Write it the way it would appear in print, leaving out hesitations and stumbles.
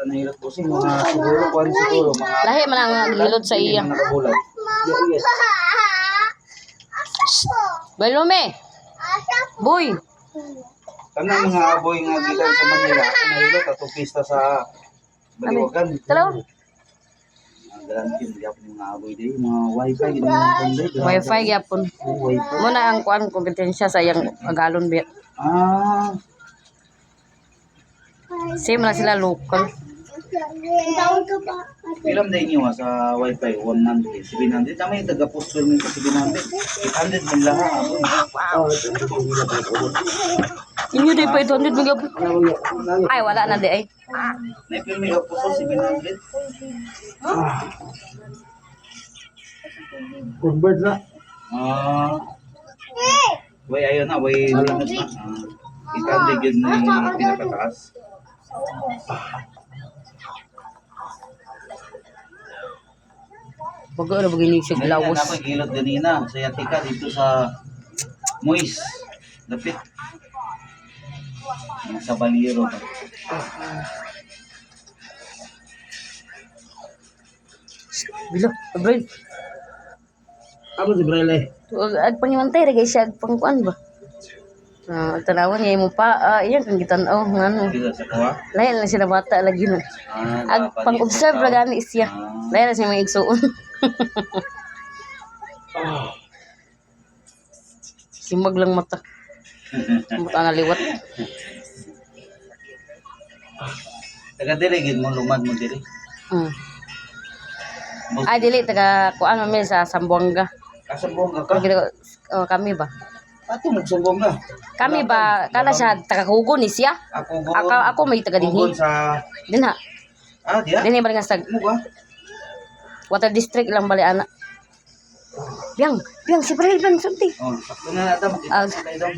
Tanahirap po si mga siguro, kung siguro, mga Lahi man ang gilot sa iya. nakabulag. Balume. Boy. Kanang mga aboy nga gikan sa Manila, nahilot ato pista sa Baliwagan. Hello? Ang garantin gyapon mga aboy diri, mga wifi gid mga konday. Wifi gyapon. Wifi. Muna ang kuan kompetensya sa iyang agalon bet. Ah, Same na sila local. ilam day niyo sa wifi 100, 700. Tama yung taga-poster mo sa 700. 800 man lang ha. Inyo di pa 800 mga po. Ay wala na di ay. Naipil may poster 700. Convert na. Ah. Way ayo na, way limit na. 800 yun na yung pinakataas. Bago na bagay ni sig lawas. Ako gilot ganina sa Yatika dito sa Mois. Lapit. Sa Baliro. Bilo, bro. Apa si Braille? Ag pangimantay ra siya ag pangkuan ba. Tanawan niya mo pa iyan kang gitan-aw ngano. Dito sa Kawa. Lain lang sila bata lagi na. Ag pang-observe ra gani siya. Lain na siya may igsuon. Simag lang mata. Mata na liwat. Taga diri gid mo lumad mo diri. Ay dili taga kuan man sa Sambuanga. Kasambong ka ka. Kami ba? Ato magsumbong ka. Kami ba kana siya taga Hugon ni siya? Ako may taga dinhi. Sa Dinha. diya. Dinhi bali nga sa Mo ba? Water District lang bali ana. Biang si Brel Sunti. Oh, sakto na ata makita Ah. sa daw.